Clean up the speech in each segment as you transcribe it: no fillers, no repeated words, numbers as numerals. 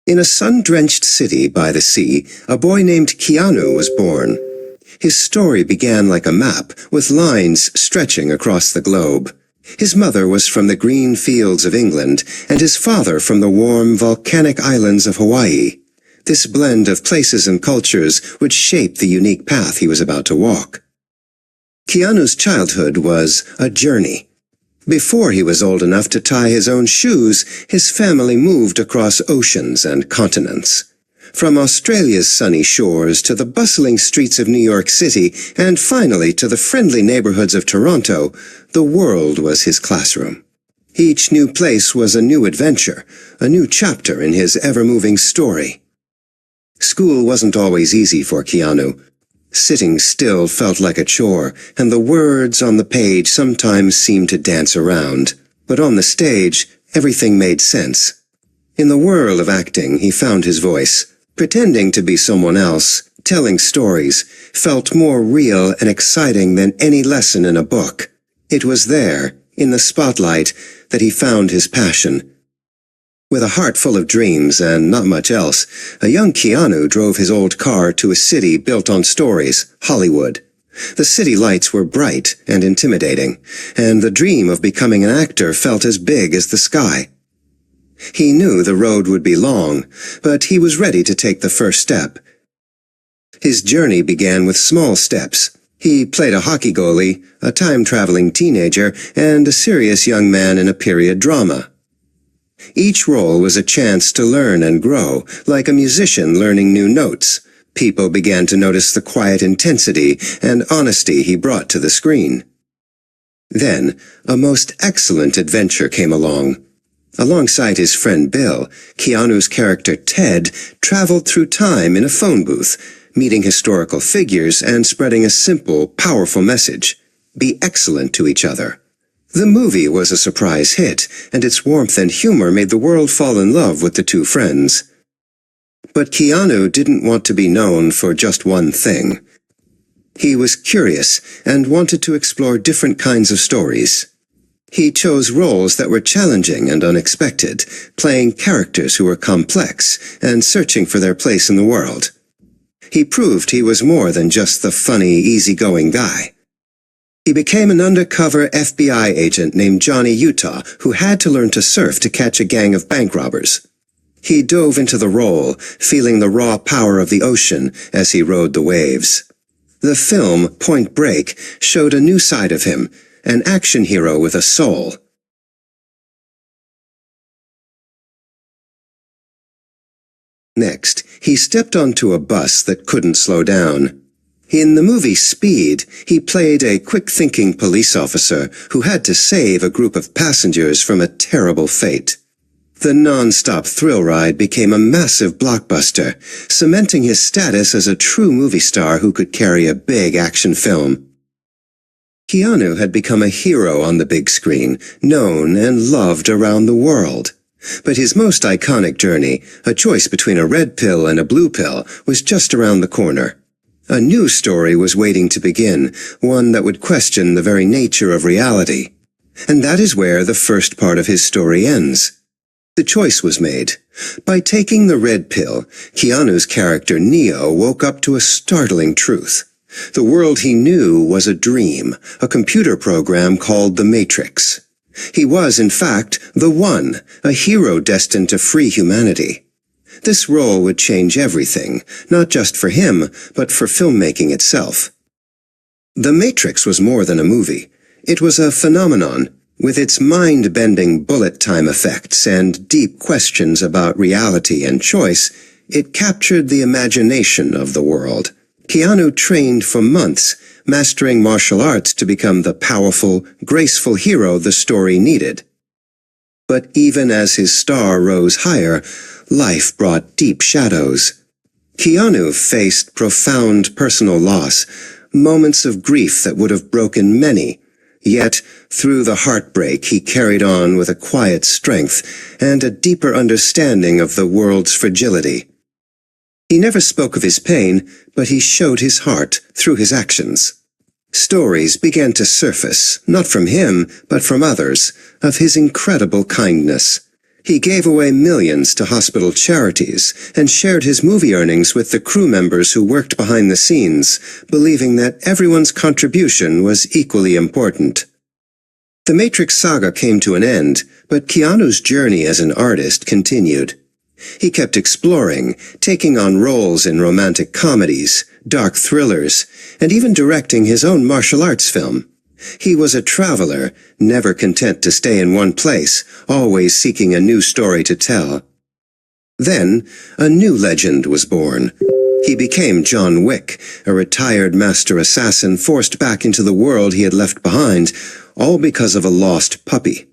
In a sun-drenched city by the sea, a boy named Keanu was born. His story began like a map, with lines stretching across the globe. His mother was from the green fields of England, and his father from the warm, volcanic islands of Hawaii. This blend of places and cultures would shape the unique path he was about to walk. Keanu's childhood was a journey. Before he was old enough to tie his own shoes, his family moved across oceans and continents. From Australia's sunny shores to the bustling streets of New York City, and finally to the friendly neighborhoods of Toronto, the world was his classroom. Each new place was a new adventure, a new chapter in his ever-moving story. School wasn't always easy for Keanu. Sitting still felt like a chore, and the words on the page sometimes seemed to dance around. But on the stage, everything made sense. In the whirl of acting, he found his voice. Pretending to be someone else, telling stories, felt more real and exciting than any lesson in a book. It was there, in the spotlight, that he found his passion. With a heart full of dreams and not much else, a young Keanu drove his old car to a city built on stories, Hollywood. The city lights were bright and intimidating, and the dream of becoming an actor felt as big as the sky. He knew the road would be long, but he was ready to take the first step. His journey began with small steps. He played a hockey goalie, a time-traveling teenager, and a serious young man in a period drama. Each role was a chance to learn and grow, like a musician learning new notes. People began to notice the quiet intensity and honesty he brought to the screen. Then, a most excellent adventure came along. Alongside his friend Bill, Keanu's character Ted traveled through time in a phone booth, meeting historical figures and spreading a simple, powerful message: be excellent to each other. The movie was a surprise hit, and its warmth and humor made the world fall in love with the two friends. But Keanu didn't want to be known for just one thing. He was curious and wanted to explore different kinds of stories. He chose roles that were challenging and unexpected, playing characters who were complex and searching for their place in the world. He proved he was more than just the funny, easygoing guy. He became an undercover FBI agent named Johnny Utah, who had to learn to surf to catch a gang of bank robbers. He dove into the role, feeling the raw power of the ocean as he rode the waves. The film, Point Break, showed a new side of him, an action hero with a soul. Next, he stepped onto a bus that couldn't slow down. In the movie Speed, he played a quick-thinking police officer who had to save a group of passengers from a terrible fate. The non-stop thrill ride became a massive blockbuster, cementing his status as a true movie star who could carry a big action film. Keanu had become a hero on the big screen, known and loved around the world. But his most iconic journey, a choice between a red pill and a blue pill, was just around the corner. A new story was waiting to begin, one that would question the very nature of reality. And that is where the first part of his story ends. The choice was made. By taking the red pill, Keanu's character Neo woke up to a startling truth. The world he knew was a dream, a computer program called the Matrix. He was, in fact, the One, a hero destined to free humanity. This role would change everything, not just for him, but for filmmaking itself. The Matrix was more than a movie. It was a phenomenon, with its mind-bending bullet time effects and deep questions about reality and choice. It captured the imagination of the world. Keanu trained for months, mastering martial arts to become the powerful, graceful hero the story needed. But even as his star rose higher, life brought deep shadows. Keanu faced profound personal loss, moments of grief that would have broken many. Yet, through the heartbreak, he carried on with a quiet strength and a deeper understanding of the world's fragility. He never spoke of his pain, but he showed his heart through his actions. Stories began to surface, not from him, but from others, of his incredible kindness. He gave away millions to hospital charities and shared his movie earnings with the crew members who worked behind the scenes, believing that everyone's contribution was equally important. The Matrix saga came to an end, but Keanu's journey as an artist continued. He kept exploring, taking on roles in romantic comedies, dark thrillers, and even directing his own martial arts film. He was a traveler, never content to stay in one place, always seeking a new story to tell. Then, a new legend was born. He became John Wick, a retired master assassin forced back into the world he had left behind, all because of a lost puppy.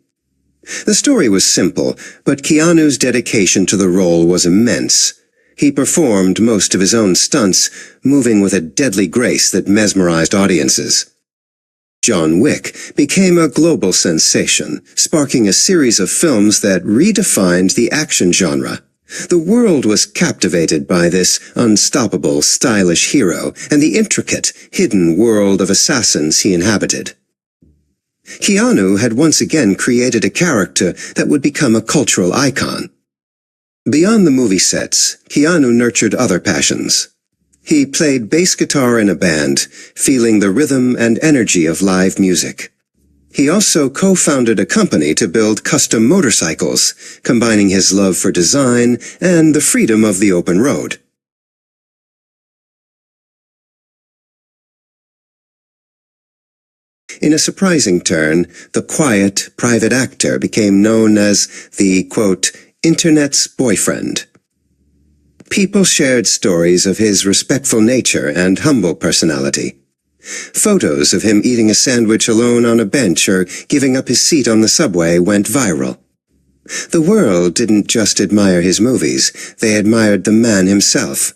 The story was simple, but Keanu's dedication to the role was immense. He performed most of his own stunts, moving with a deadly grace that mesmerized audiences. John Wick became a global sensation, sparking a series of films that redefined the action genre. The world was captivated by this unstoppable, stylish hero and the intricate, hidden world of assassins he inhabited. Keanu had once again created a character that would become a cultural icon. Beyond the movie sets, Keanu nurtured other passions. He played bass guitar in a band, feeling the rhythm and energy of live music. He also co-founded a company to build custom motorcycles, combining his love for design and the freedom of the open road. In a surprising turn, the quiet, private actor became known as the, quote, internet's boyfriend. People shared stories of his respectful nature and humble personality. Photos of him eating a sandwich alone on a bench or giving up his seat on the subway went viral. The world didn't just admire his movies, they admired the man himself.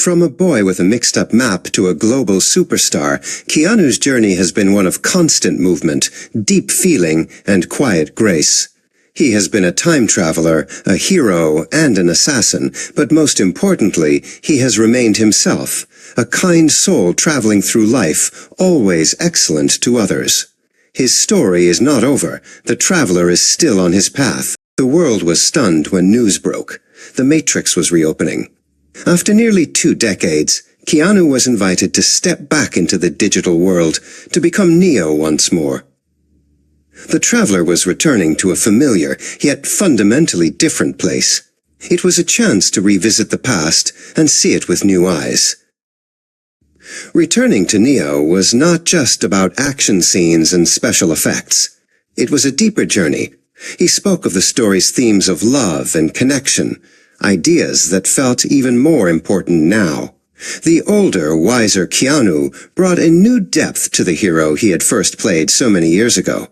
From a boy with a mixed-up map to a global superstar, Keanu's journey has been one of constant movement, deep feeling, and quiet grace. He has been a time traveler, a hero, and an assassin, but most importantly, he has remained himself, a kind soul traveling through life, always excellent to others. His story is not over. The traveler is still on his path. The world was stunned when news broke. The Matrix was reopening. After nearly 2 decades, Keanu was invited to step back into the digital world, to become Neo once more. The traveler was returning to a familiar, yet fundamentally different place. It was a chance to revisit the past and see it with new eyes. Returning to Neo was not just about action scenes and special effects. It was a deeper journey. He spoke of the story's themes of love and connection, ideas that felt even more important now. The older, wiser Keanu brought a new depth to the hero he had first played so many years ago.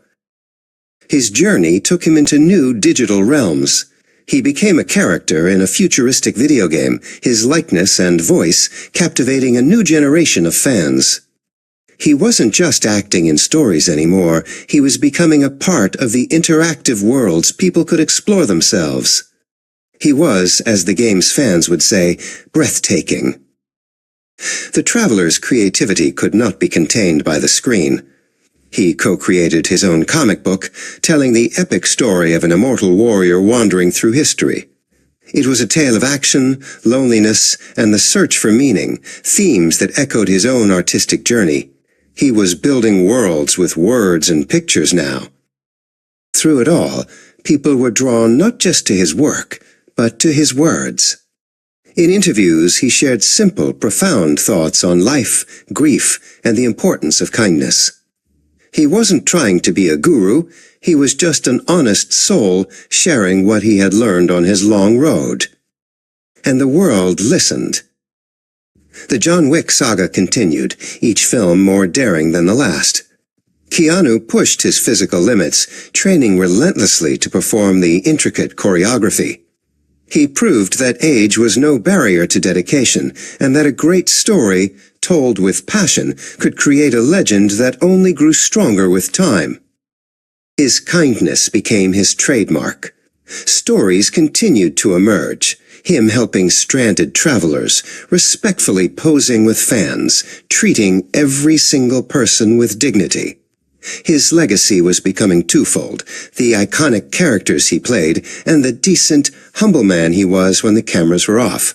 His journey took him into new digital realms. He became a character in a futuristic video game, his likeness and voice captivating a new generation of fans. He wasn't just acting in stories anymore, he was becoming a part of the interactive worlds people could explore themselves. He was, as the game's fans would say, breathtaking. The traveler's creativity could not be contained by the screen. He co-created his own comic book, telling the epic story of an immortal warrior wandering through history. It was a tale of action, loneliness, and the search for meaning, themes that echoed his own artistic journey. He was building worlds with words and pictures now. Through it all, people were drawn not just to his work, but to his words. In interviews, he shared simple, profound thoughts on life, grief, and the importance of kindness. He wasn't trying to be a guru, he was just an honest soul sharing what he had learned on his long road. And the world listened. The John Wick saga continued, each film more daring than the last. Keanu pushed his physical limits, training relentlessly to perform the intricate choreography. He proved that age was no barrier to dedication, and that a great story, told with passion, could create a legend that only grew stronger with time. His kindness became his trademark. Stories continued to emerge, him helping stranded travelers, respectfully posing with fans, treating every single person with dignity. His legacy was becoming twofold: the iconic characters he played and the decent, humble man he was when the cameras were off.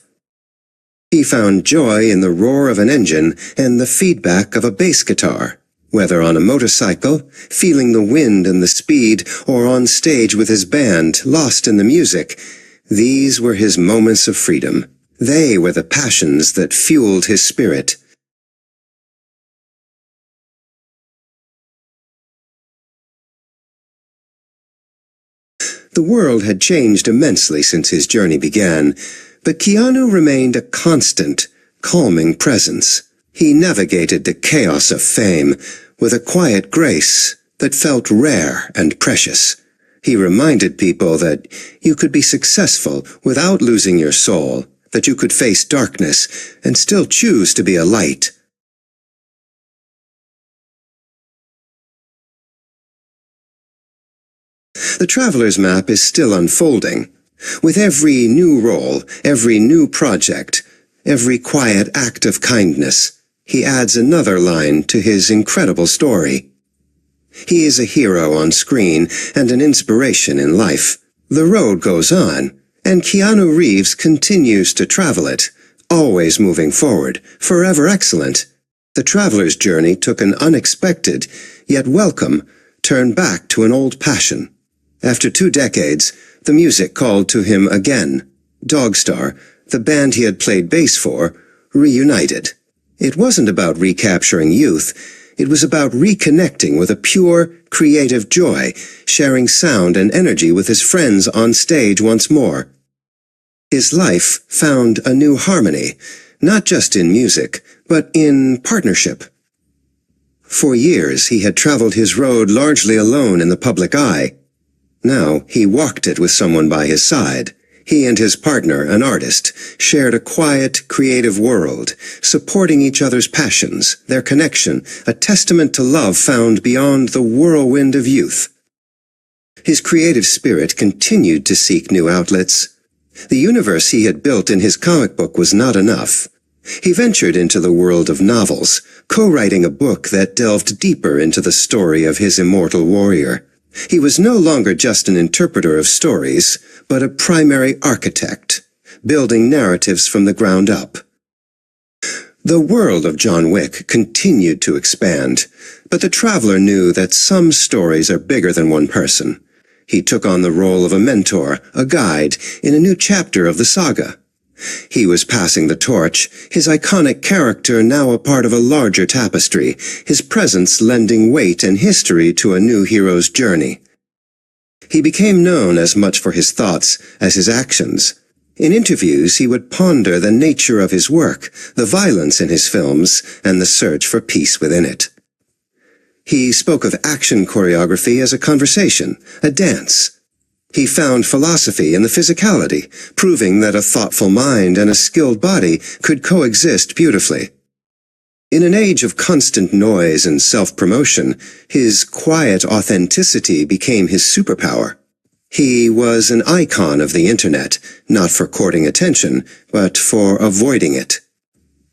He found joy in the roar of an engine and the feedback of a bass guitar. Whether on a motorcycle, feeling the wind and the speed, or on stage with his band, lost in the music, these were his moments of freedom. They were the passions that fueled his spirit. The world had changed immensely since his journey began, but Keanu remained a constant, calming presence. He navigated the chaos of fame with a quiet grace that felt rare and precious. He reminded people that you could be successful without losing your soul, that you could face darkness and still choose to be a light. The traveler's map is still unfolding. With every new role, every new project, every quiet act of kindness, he adds another line to his incredible story. He is a hero on screen and an inspiration in life. The road goes on, and Keanu Reeves continues to travel it, always moving forward, forever excellent. The traveler's journey took an unexpected, yet welcome, turn back to an old passion. After 2 decades, the music called to him again. Dogstar, the band he had played bass for, reunited. It wasn't about recapturing youth. It was about reconnecting with a pure, creative joy, sharing sound and energy with his friends on stage once more. His life found a new harmony, not just in music, but in partnership. For years he had traveled his road largely alone in the public eye. Now he walked it with someone by his side. He and his partner, an artist, shared a quiet, creative world, supporting each other's passions, their connection, a testament to love found beyond the whirlwind of youth. His creative spirit continued to seek new outlets. The universe he had built in his comic book was not enough. He ventured into the world of novels, co-writing a book that delved deeper into the story of his immortal warrior. He was no longer just an interpreter of stories, but a primary architect, building narratives from the ground up. The world of John Wick continued to expand, but the traveler knew that some stories are bigger than one person. He took on the role of a mentor, a guide, in a new chapter of the saga. He was passing the torch, his iconic character now a part of a larger tapestry, his presence lending weight and history to a new hero's journey. He became known as much for his thoughts as his actions. In interviews, he would ponder the nature of his work, the violence in his films, and the search for peace within it. He spoke of action choreography as a conversation, a dance. He found philosophy in the physicality, proving that a thoughtful mind and a skilled body could coexist beautifully. In an age of constant noise and self-promotion, his quiet authenticity became his superpower. He was an icon of the internet, not for courting attention, but for avoiding it.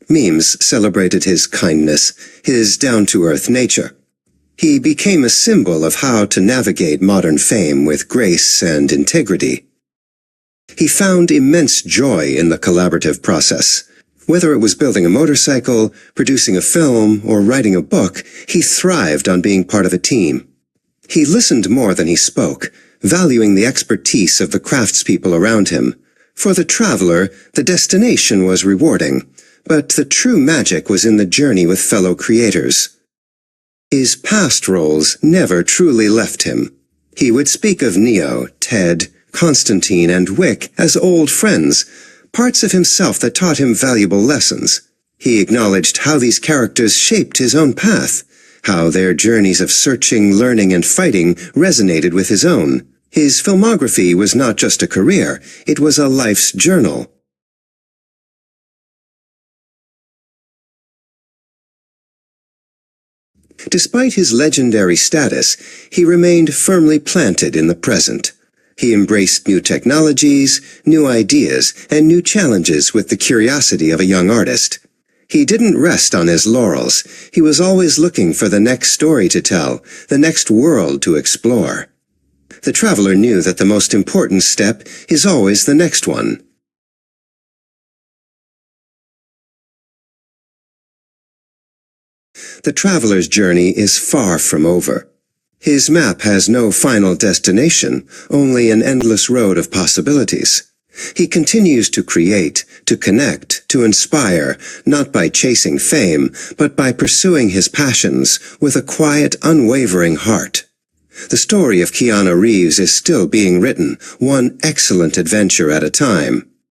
Memes celebrated his kindness, his down-to-earth nature. He became a symbol of how to navigate modern fame with grace and integrity. He found immense joy in the collaborative process. Whether it was building a motorcycle, producing a film, or writing a book, he thrived on being part of a team. He listened more than he spoke, valuing the expertise of the craftspeople around him. For the traveler, the destination was rewarding, but the true magic was in the journey with fellow creators. His past roles never truly left him. He would speak of Neo, Ted, Constantine, and Wick as old friends, parts of himself that taught him valuable lessons. He acknowledged how these characters shaped his own path, how their journeys of searching, learning, and fighting resonated with his own. His filmography was not just a career, it was a life's journal. Despite his legendary status, he remained firmly planted in the present. He embraced new technologies, new ideas, and new challenges with the curiosity of a young artist. He didn't rest on his laurels. He was always looking for the next story to tell, the next world to explore. The traveler knew that the most important step is always the next one. The traveler's journey is far from over. His map has no final destination, only an endless road of possibilities. He continues to create, to connect, to inspire, not by chasing fame, but by pursuing his passions with a quiet, unwavering heart. The story of Keanu Reeves is still being written, one excellent adventure at a time.